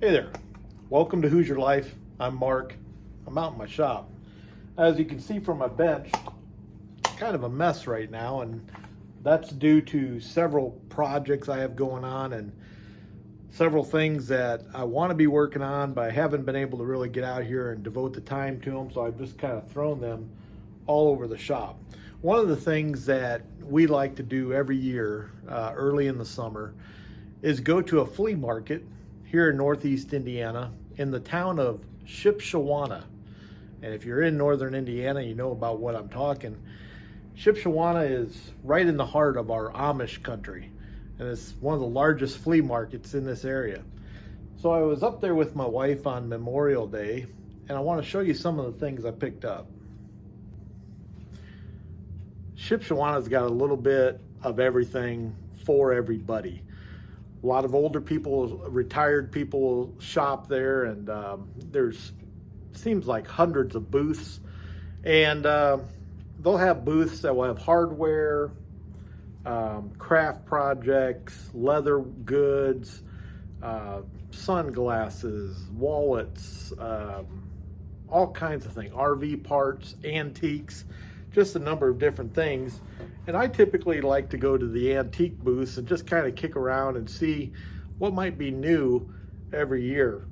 Hey there, welcome to Who's Your Life. I'm Mark. I'm out in my shop. As you can see from my bench, kind of a mess right now, and that's due to several projects I have going on and several things that I want to be working on, but I haven't been able to really get out here and devote the time to them, so I've just kind of thrown them all over the shop. One of the things that we like to do every year, early in the summer, is go to a flea market here in Northeast Indiana in the town of Shipshewana. And if you're in Northern Indiana, you know about what I'm talking. Shipshewana is right in the heart of our Amish country, and it's one of the largest flea markets in this area. So I was up there with my wife on Memorial Day, and I want to show you some of the things I picked up. Shipshewana's got a little bit of everything for everybody. A lot of older people, retired people shop there, and there's seems like hundreds of booths, and they'll have booths that will have hardware, craft projects, leather goods, sunglasses, wallets, all kinds of things, RV parts, antiques, just a number of different things. And I typically like to go to the antique booths and just kind of kick around and see what might be new every year.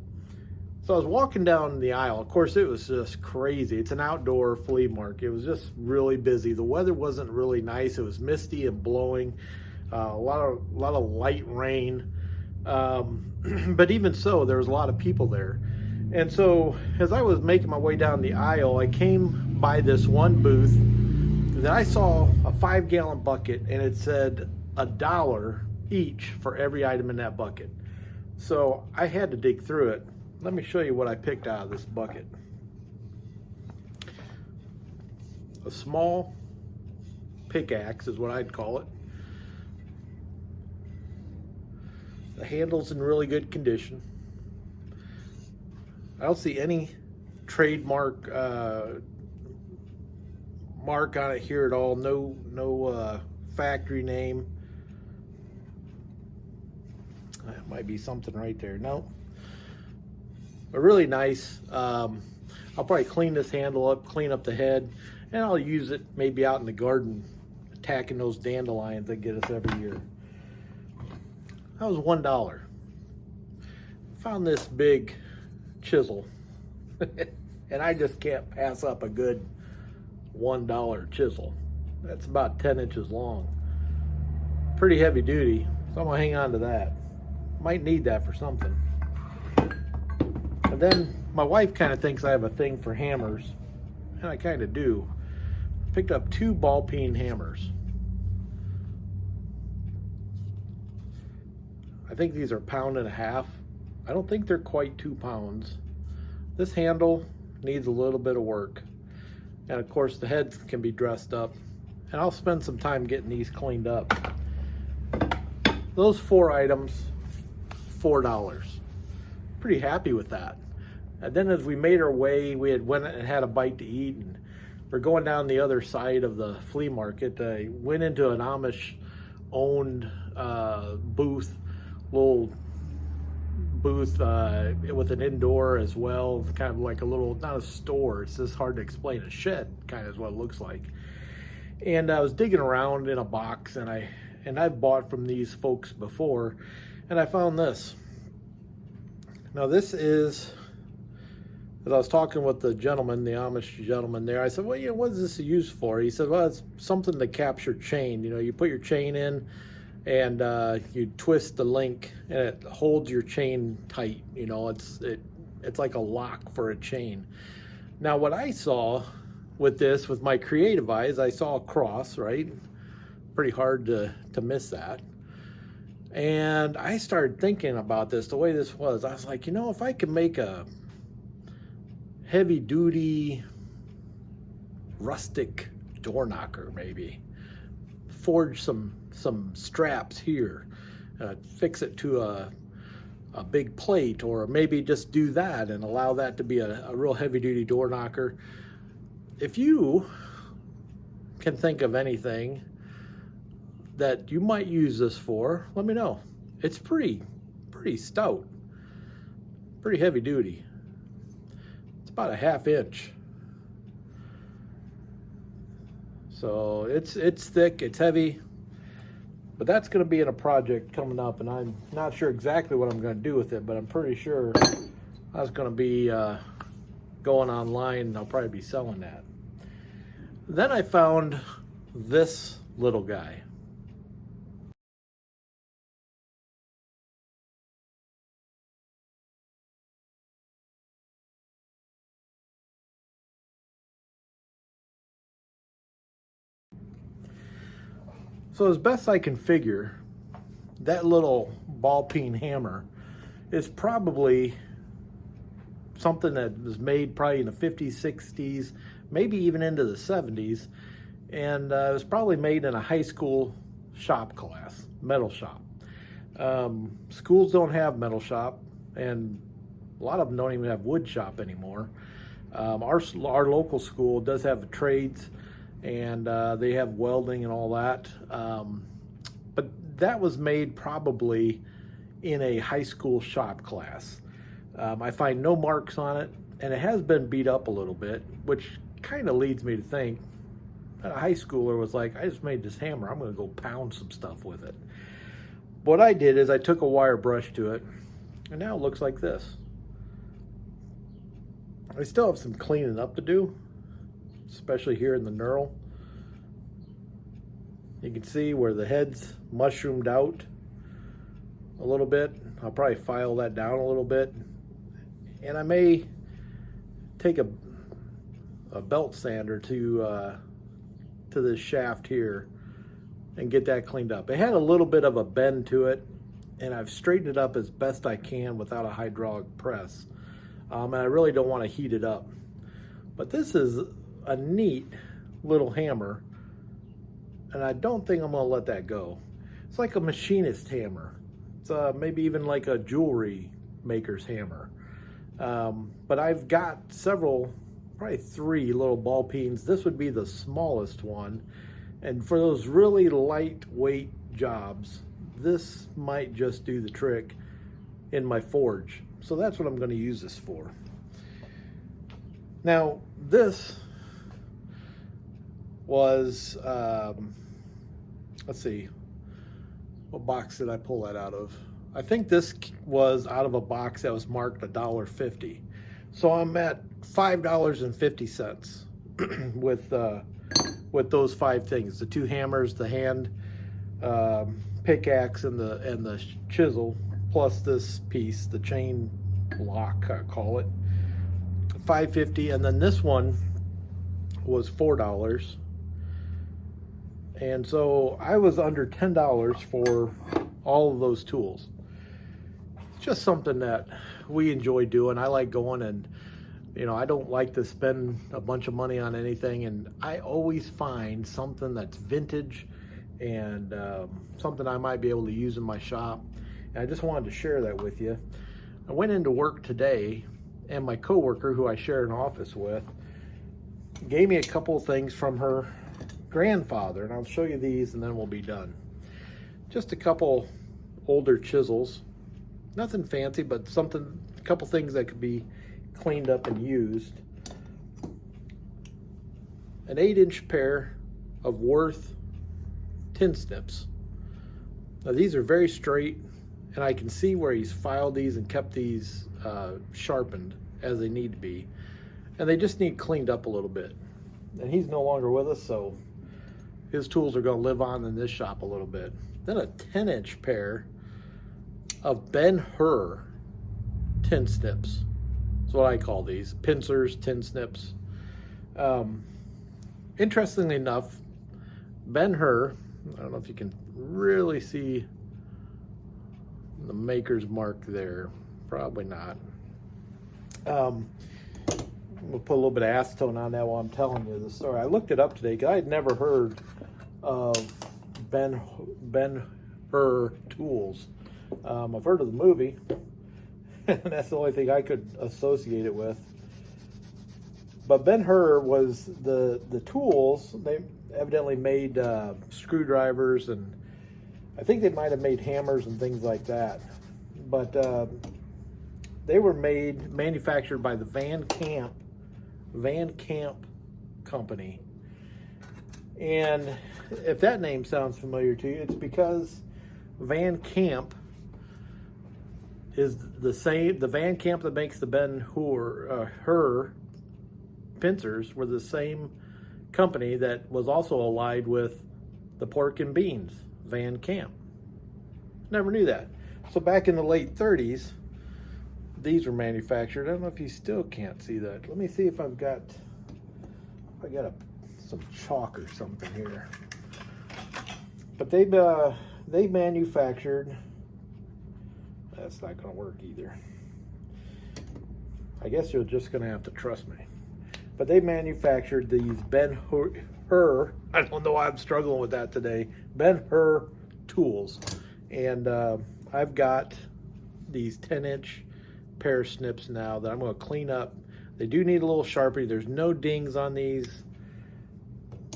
So I was walking down the aisle. Of course, it was just crazy. It's an outdoor flea market. It was just really busy. The weather wasn't really nice. It was misty and blowing, a lot of light rain. But even so, there was a lot of people there. And so as I was making my way down the aisle, I came by this one booth. Then I saw a 5-gallon bucket, and it said $1 each for every item in that bucket. So I had to dig through it. Let me show you what I picked out of this bucket. A small pickaxe is what I'd call it. The handle's in really good condition. I don't see any trademark mark on it here at all. No factory name. That might be something right there. No, but really nice. I'll probably clean this handle up, clean up the head, and I'll use it maybe out in the garden, attacking those dandelions that get us every year. That was $1. Found this big chisel, and I just can't pass up a good $1 chisel. That's about 10 inches long. Pretty heavy duty, so I'm gonna hang on to that. Might need that for something. And then my wife kind of thinks I have a thing for hammers, and I kind of do. Picked up 2 ball peen hammers. I think these are 1.5 pounds. I don't think they're quite 2 pounds. This handle needs a little bit of work. And of course the head can be dressed up. And I'll spend some time getting these cleaned up. Those 4 items, $4. Pretty happy with that. And then as we made our way, we had went and had a bite to eat, and we're going down the other side of the flea market. I went into an Amish owned booth, little booth with an indoor as well, kind of like a little, not a store, it's just hard to explain, a shed kind of is what it looks like. And I was digging around in a box, and I've bought from these folks before, and I found this. Now this is, as I was talking with the gentleman, the Amish gentleman there, I said, well, what is this used for? He said, well, it's something to capture chain. You put your chain in, and you twist the link, and it holds your chain tight. It's like a lock for a chain. Now what I saw with this, with my creative eyes, I saw a cross, right? Pretty hard to miss that. And I started thinking about this, the way this was. I was like, if I could make a heavy duty rustic door knocker, maybe forge some straps here, fix it to a big plate, or maybe just do that and allow that to be a real heavy duty door knocker. If you can think of anything that you might use this for, let me know. It's pretty stout. pretty heavy duty. It's about a 1/2 inch. So it's thick, it's heavy, but that's going to be in a project coming up, and I'm not sure exactly what I'm going to do with it, but I'm pretty sure I was going to be going online, and I'll probably be selling that. Then I found this little guy. So as best I can figure, that little ball peen hammer is probably something that was made probably in the 50s, 60s, maybe even into the 70s, and it was probably made in a high school shop class, metal shop. Schools don't have metal shop, and a lot of them don't even have wood shop anymore. Our local school does have trades, and they have welding and all that. But that was made probably in a high school shop class. I find no marks on it, and it has been beat up a little bit, which kind of leads me to think that a high schooler was like, I just made this hammer, I'm going to go pound some stuff with it. What I did is I took a wire brush to it, and now it looks like this. I still have some cleaning up to do, especially here in the knurl. You can see where the head's mushroomed out a little bit. I'll probably file that down a little bit. And I may take a belt sander to this shaft here and get that cleaned up. It had a little bit of a bend to it, and I've straightened it up as best I can without a hydraulic press. And I really don't want to heat it up. But this is a neat little hammer, and I don't think I'm going to let that go. It's like a machinist hammer. It's maybe even like a jewelry maker's hammer. But I've got several, probably 3 little ball peens. This would be the smallest one. And for those really lightweight jobs, this might just do the trick in my forge. So that's what I'm going to use this for. Now, this was, let's see, what box did I pull that out of? I think this was out of a box that was marked $1.50. So I'm at $5.50 with those 5 things: the 2 hammers, the hand pickaxe, and the chisel, plus this piece, the chain lock, I call it. $5.50, and then this one was $4. And so I was under $10 for all of those tools. It's just something that we enjoy doing. I like going, and I don't like to spend a bunch of money on anything, and I always find something that's vintage and something I might be able to use in my shop. And I just wanted to share that with you. I went into work today, and my coworker, who I share an office with, gave me a couple of things from her grandfather, and I'll show you these and then we'll be done. Just a couple older chisels, nothing fancy, but a couple things that could be cleaned up and used. An 8-inch pair of Worth tin snips. Now these are very straight, and I can see where he's filed these and kept these sharpened as they need to be, and they just need cleaned up a little bit. And he's no longer with us, so his tools are going to live on in this shop a little bit. Then a 10-inch pair of Ben-Hur tin snips. That's what I call these, pincers, tin snips. Interestingly enough, Ben-Hur, I don't know if you can really see the maker's mark there, probably not. We'll put a little bit of acetone on that while I'm telling you the story. I looked it up today because I had never heard of Ben-Hur tools. I've heard of the movie, and that's the only thing I could associate it with. But Ben-Hur was the tools. They evidently made screwdrivers, and I think they might have made hammers and things like that. But They were manufactured by the Van Camp company. And if that name sounds familiar to you, it's because Van Camp is the same. The Van Camp that makes the Ben-Hur pincers were the same company that was also allied with the pork and beans, Van Camp. Never knew that. So back in the late 30s, these were manufactured. I don't know if you still can't see that. Let me see if I've got some chalk or something here. But they manufactured. That's not going to work either. I guess you're just going to have to trust me. But they manufactured these Ben-Hur. I don't know why I'm struggling with that today. Ben-Hur tools. And I've got these 10-inch pair snips now that I'm going to clean up. They do need a little Sharpie. There's no dings on these.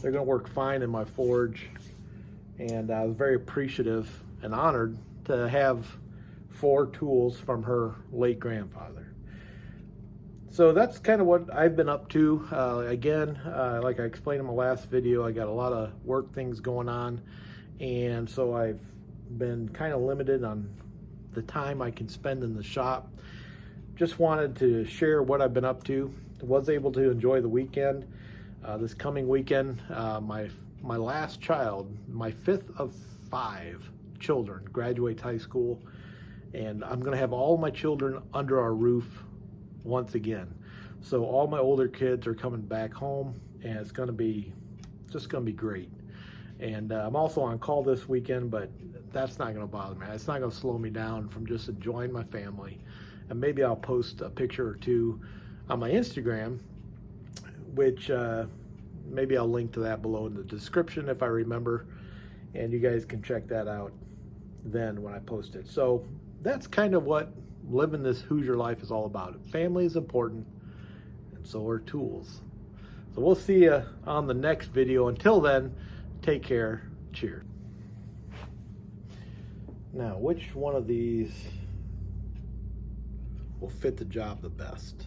They're going to work fine in my forge. And I was very appreciative and honored to have 4 tools from her late grandfather. So that's kind of what I've been up to. Again, like I explained in my last video, I got a lot of work things going on. And so I've been kind of limited on the time I can spend in the shop. Just wanted to share what I've been up to. I was able to enjoy the weekend. This coming weekend, my last child, my 5th of 5 children, graduates high school, and I'm going to have all my children under our roof once again. So all my older kids are coming back home, and it's going to be great. And I'm also on call this weekend, but that's not going to bother me. It's not going to slow me down from just enjoying my family. And maybe I'll post a picture or two on my Instagram, which maybe I'll link to that below in the description if I remember. And you guys can check that out then when I post it. So that's kind of what living this Hoosier life is all about. Family is important, and so are tools. So we'll see you on the next video. Until then, take care. Cheers. Now, which one of these will fit the job the best?